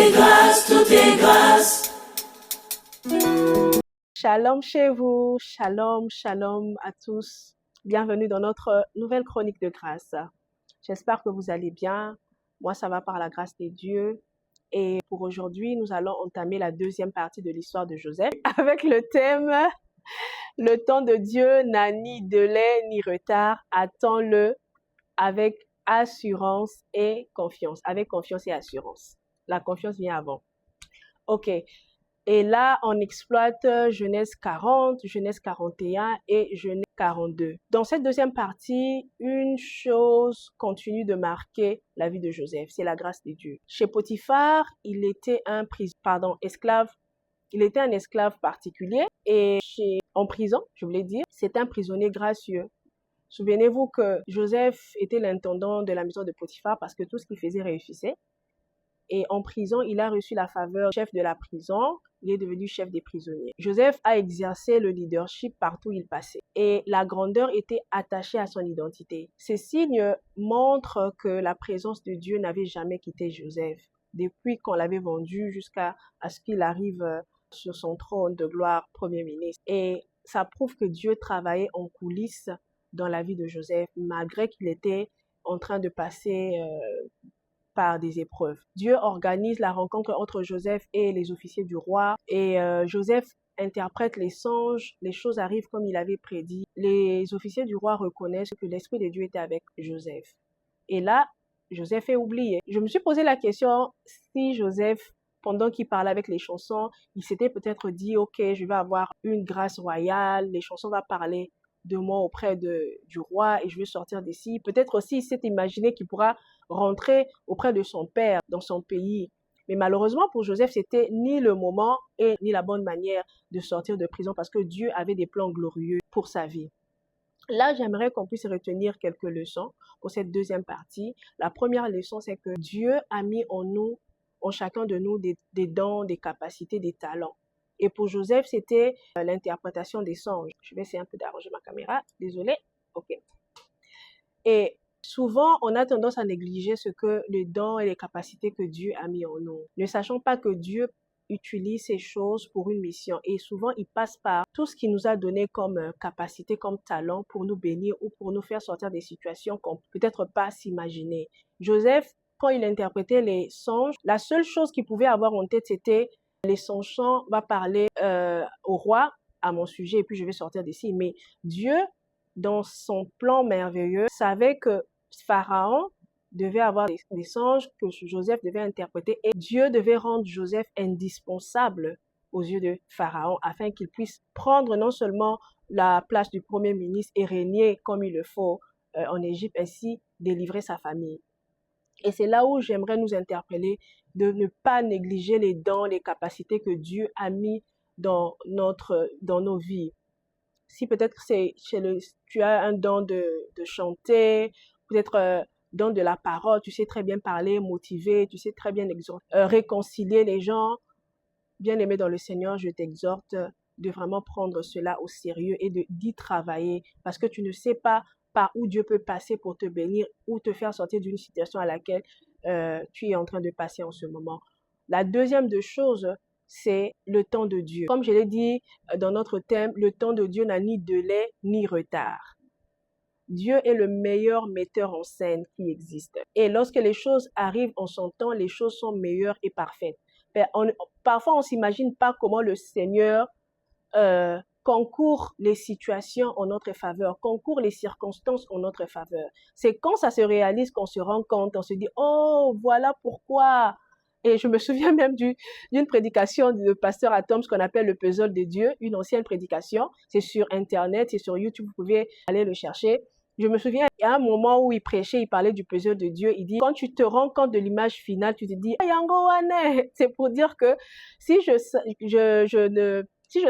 est grâce, tout est grâce. Shalom chez vous, shalom, shalom à tous. Bienvenue dans notre nouvelle chronique de grâce. J'espère que vous allez bien. Moi, ça va par la grâce de Dieu. Et pour aujourd'hui, nous allons entamer la deuxième partie de l'histoire de Joseph avec le thème « Le temps de Dieu n'a ni délai ni retard, attends-le avec assurance et confiance. » Avec confiance et assurance. La confiance vient avant. Ok. Et là, on exploite Genèse 40, Genèse 41 et Genèse 42. Dans cette deuxième partie, une chose continue de marquer la vie de Joseph, c'est la grâce de Dieu. Chez Potiphar, il était esclave. Il était un esclave particulier et en prison, je voulais dire, c'est un prisonnier gracieux. Souvenez-vous que Joseph était l'intendant de la maison de Potiphar parce que tout ce qu'il faisait réussissait. Et en prison, il a reçu la faveur du chef de la prison. Il est devenu chef des prisonniers. Joseph a exercé le leadership partout où il passait. Et la grandeur était attachée à son identité. Ces signes montrent que la présence de Dieu n'avait jamais quitté Joseph. Depuis qu'on l'avait vendu jusqu'à ce qu'il arrive sur son trône de gloire, premier ministre. Et ça prouve que Dieu travaillait en coulisses dans la vie de Joseph, malgré qu'il était en train de passer par des épreuves. Dieu organise la rencontre entre Joseph et les officiers du roi et Joseph interprète les songes, les choses arrivent comme il avait prédit. Les officiers du roi reconnaissent que l'Esprit de Dieu était avec Joseph. Et là, Joseph est oublié. Je me suis posé la question si Joseph, pendant qu'il parlait avec les chansons, il s'était peut-être dit « Ok, je vais avoir une grâce royale, les chansons vont parler de moi auprès du roi et je vais sortir d'ici. » Peut-être aussi il s'est imaginé qu'il pourra rentrer auprès de son père dans son pays. Mais malheureusement pour Joseph, c'était ni le moment et ni la bonne manière de sortir de prison parce que Dieu avait des plans glorieux pour sa vie. Là, j'aimerais qu'on puisse retenir quelques leçons pour cette deuxième partie. La première leçon, c'est que Dieu a mis en nous, en chacun de nous, des dons, des capacités, des talents. Et pour Joseph, c'était l'interprétation des songes. Je vais essayer un peu d'arranger ma caméra. Désolée. OK. Et souvent, on a tendance à négliger ce que les dons et les capacités que Dieu a mis en nous. Ne sachant pas que Dieu utilise ces choses pour une mission. Et souvent, il passe par tout ce qu'il nous a donné comme capacité, comme talent pour nous bénir ou pour nous faire sortir des situations qu'on peut peut-être pas s'imaginer. Joseph, quand il interprétait les songes, la seule chose qu'il pouvait avoir en tête, c'était les songes va parler au roi à mon sujet et puis je vais sortir d'ici. Mais Dieu, dans son plan merveilleux, savait que Pharaon devait avoir des songes que Joseph devait interpréter et Dieu devait rendre Joseph indispensable aux yeux de Pharaon afin qu'il puisse prendre non seulement la place du premier ministre et régner comme il le faut en Égypte, ainsi délivrer sa famille. Et c'est là où j'aimerais nous interpeller de ne pas négliger les dons, les capacités que Dieu a mis dans nos vies. Si peut-être tu as un don de chanter, peut-être don de la parole, tu sais très bien parler, motiver, tu sais très bien réconcilier les gens. Bien-aimé dans le Seigneur, je t'exhorte de vraiment prendre cela au sérieux et d'y travailler parce que tu ne sais pas par où Dieu peut passer pour te bénir ou te faire sortir d'une situation à laquelle tu es en train de passer en ce moment. La deuxième des choses, c'est le temps de Dieu. Comme je l'ai dit dans notre thème, le temps de Dieu n'a ni délai ni retard. Dieu est le meilleur metteur en scène qui existe. Et lorsque les choses arrivent en son temps, les choses sont meilleures et parfaites. Parfois, on ne s'imagine pas comment le Seigneur concourt les situations en notre faveur, concourt les circonstances en notre faveur. C'est quand ça se réalise qu'on se rend compte, on se dit « Oh, voilà pourquoi !» Et je me souviens même d'une prédication du pasteur Atom, ce qu'on appelle le puzzle de Dieu, une ancienne prédication. C'est sur Internet, c'est sur YouTube, vous pouvez aller le chercher. Je me souviens, il y a un moment où il prêchait, il parlait du puzzle de Dieu. Il dit, quand tu te rends compte de l'image finale, tu te dis, Yango Wane. C'est pour dire que si je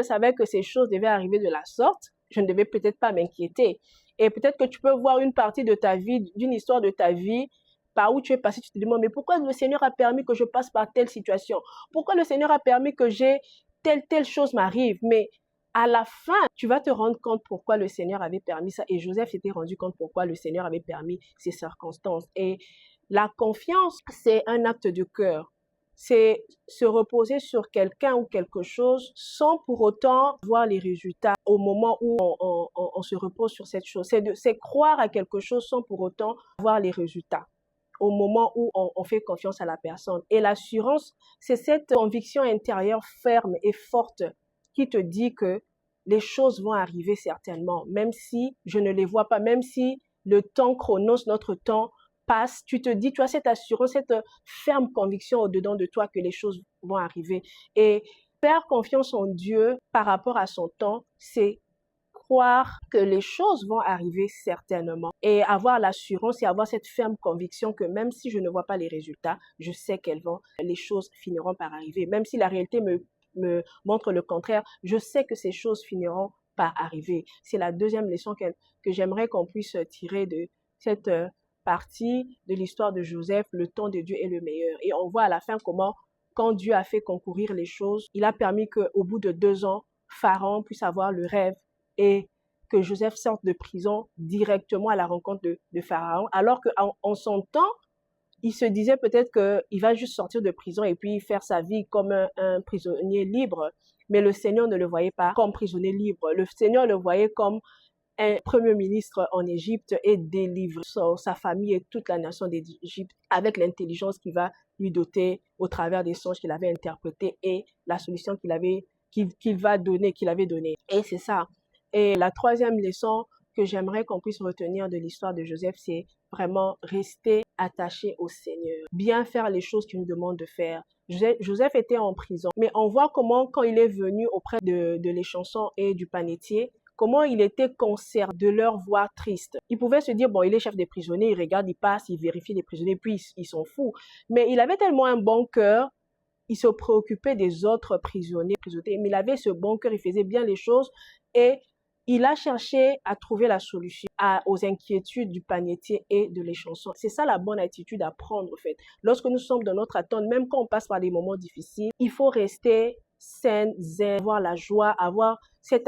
savais que ces choses devaient arriver de la sorte, je ne devais peut-être pas m'inquiéter. Et peut-être que tu peux voir une partie de ta vie, d'une histoire de ta vie, par où tu es passé, tu te demandes, mais pourquoi le Seigneur a permis que je passe par telle situation? Pourquoi le Seigneur a permis que telle chose m'arrive? Mais à la fin, tu vas te rendre compte pourquoi le Seigneur avait permis ça. Et Joseph s'était rendu compte pourquoi le Seigneur avait permis ces circonstances. Et la confiance, c'est un acte de cœur. c'est se reposer sur quelqu'un ou quelque chose sans pour autant voir les résultats au moment où on se repose sur cette chose. C'est croire à quelque chose sans pour autant voir les résultats au moment où on fait confiance à la personne. Et l'assurance, c'est cette conviction intérieure ferme et forte qui te dit que les choses vont arriver certainement, même si je ne les vois pas, même si le temps chronos, notre temps passe, tu te dis, tu as cette assurance, cette ferme conviction au-dedans de toi que les choses vont arriver. Et faire confiance en Dieu par rapport à son temps, c'est croire que les choses vont arriver certainement et avoir l'assurance et avoir cette ferme conviction que même si je ne vois pas les résultats, je sais les choses finiront par arriver. Même si la réalité me montre le contraire, je sais que ces choses finiront par arriver. C'est la deuxième leçon que j'aimerais qu'on puisse tirer de cette partie de l'histoire de Joseph. Le temps de Dieu est le meilleur. Et on voit à la fin comment, quand Dieu a fait concourir les choses, il a permis qu'au bout de 2 ans, Pharaon puisse avoir le rêve et que Joseph sorte de prison directement à la rencontre de Pharaon, alors qu'en son temps, il se disait peut-être qu'il va juste sortir de prison et puis faire sa vie comme un prisonnier libre. Mais le Seigneur ne le voyait pas comme prisonnier libre. Le Seigneur le voyait comme un premier ministre en Égypte et délivre sa famille et toute la nation d'Égypte avec l'intelligence qu'il va lui doter au travers des songes qu'il avait interprétés et la solution qu'il avait donnée. Et c'est ça. Et la troisième leçon que j'aimerais qu'on puisse retenir de l'histoire de Joseph, c'est vraiment rester attaché au Seigneur, bien faire les choses qu'il nous demande de faire. Joseph était en prison, mais on voit comment, quand il est venu auprès de l'échanson et du panetier, comment il était concerné de leur voix triste. Il pouvait se dire, bon, il est chef des prisonniers, il regarde, il passe, il vérifie les prisonniers, puis ils s'en fout. Mais il avait tellement un bon cœur, il se préoccupait des autres prisonniers, mais il avait ce bon cœur, il faisait bien les choses et il a cherché à trouver la solution aux inquiétudes du panetier et de l'échanson. C'est ça la bonne attitude à prendre, en fait. Lorsque nous sommes dans notre attente, même quand on passe par des moments difficiles, il faut rester sain, zen, avoir la joie, avoir cette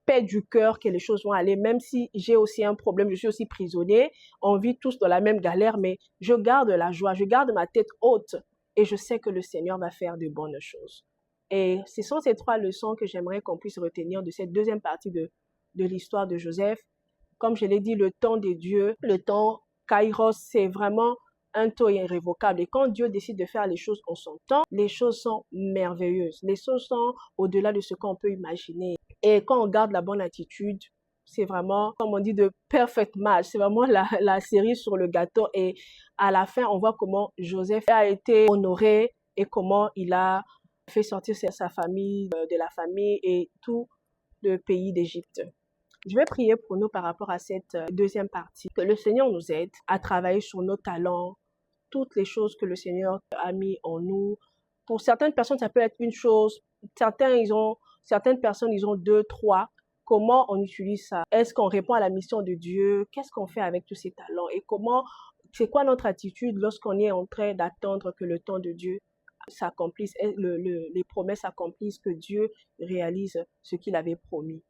paix du cœur que les choses vont aller, même si j'ai aussi un problème, je suis aussi prisonnier, on vit tous dans la même galère, mais je garde la joie, je garde ma tête haute et je sais que le Seigneur va faire de bonnes choses. Et ce sont ces 3 leçons que j'aimerais qu'on puisse retenir de cette deuxième partie de l'histoire de Joseph. Comme je l'ai dit, le temps des dieux, le temps Kairos, c'est vraiment un temps irrévocable. Et quand Dieu décide de faire les choses en son temps, les choses sont merveilleuses. Les choses sont au-delà de ce qu'on peut imaginer. Et quand on garde la bonne attitude, c'est vraiment, comme on dit, de perfect match. C'est vraiment la cerise sur le gâteau. Et à la fin, on voit comment Joseph a été honoré et comment il a fait sortir sa famille de la famille et tout le pays d'Égypte. Je vais prier pour nous par rapport à cette deuxième partie. Que le Seigneur nous aide à travailler sur nos talents, toutes les choses que le Seigneur a mis en nous. Pour certaines personnes, ça peut être une chose. Certaines personnes, ils ont 2, 3. Comment on utilise ça? Est-ce qu'on répond à la mission de Dieu? Qu'est-ce qu'on fait avec tous ces talents? Et c'est quoi notre attitude lorsqu'on est en train d'attendre que le temps de Dieu s'accomplisse, les promesses s'accomplissent, que Dieu réalise ce qu'il avait promis?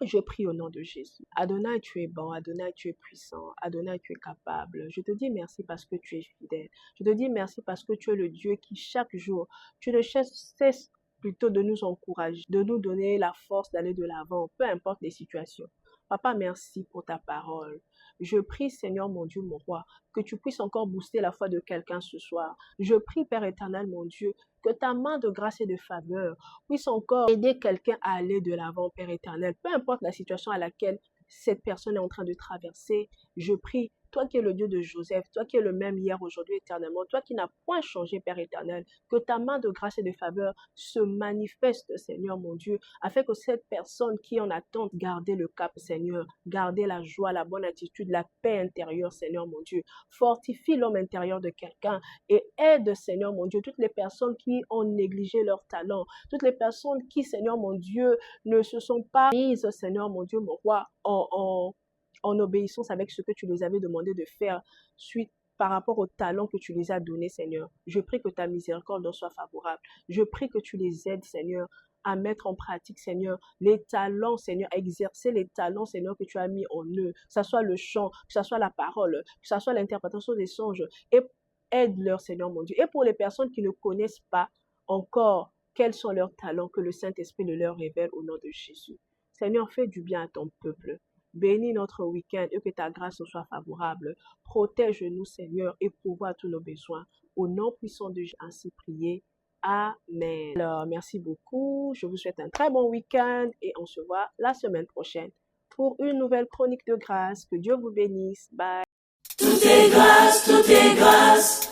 Je prie au nom de Jésus. Adonai, tu es bon. Adonai, tu es puissant. Adonai, tu es capable. Je te dis merci parce que tu es fidèle. Je te dis merci parce que tu es le Dieu qui, chaque jour, tu ne cesses plutôt de nous encourager, de nous donner la force d'aller de l'avant, peu importe les situations. Papa, merci pour ta parole. Je prie, Seigneur, mon Dieu, mon roi, que tu puisses encore booster la foi de quelqu'un ce soir. Je prie, Père éternel, mon Dieu, que ta main de grâce et de faveur puisse encore aider quelqu'un à aller de l'avant, Père éternel. Peu importe la situation à laquelle cette personne est en train de traverser, je prie, toi qui es le Dieu de Joseph, toi qui es le même hier, aujourd'hui, éternellement, toi qui n'as point changé, Père éternel, que ta main de grâce et de faveur se manifeste, Seigneur mon Dieu, afin que cette personne qui en attend garder le cap, Seigneur, garder la joie, la bonne attitude, la paix intérieure, Seigneur mon Dieu, fortifie l'homme intérieur de quelqu'un et aide, Seigneur mon Dieu, toutes les personnes qui ont négligé leur talent, toutes les personnes qui, Seigneur mon Dieu, ne se sont pas mises, Seigneur mon Dieu, mon roi, en obéissance avec ce que tu les avais demandé de faire suite par rapport au talent que tu les as donné, Seigneur. Je prie que ta miséricorde leur soit favorable. Je prie que tu les aides, Seigneur, à mettre en pratique, Seigneur, les talents, Seigneur, à exercer les talents, Seigneur, que tu as mis en eux, que ce soit le chant, que ce soit la parole, que ce soit l'interprétation des songes, et Aide-leur, Seigneur mon Dieu. Et pour les personnes qui ne connaissent pas encore quels sont leurs talents, que le Saint-Esprit le leur révèle au nom de Jésus. Seigneur, fais du bien à ton peuple. Bénis notre week-end et que ta grâce nous soit favorable. Protège-nous, Seigneur, et pourvois à tous nos besoins. Au nom puissant de Jésus, ainsi prié. Amen. Alors, merci beaucoup. Je vous souhaite un très bon week-end et on se voit la semaine prochaine pour une nouvelle chronique de grâce. Que Dieu vous bénisse. Bye. Tout est grâce, tout est grâce.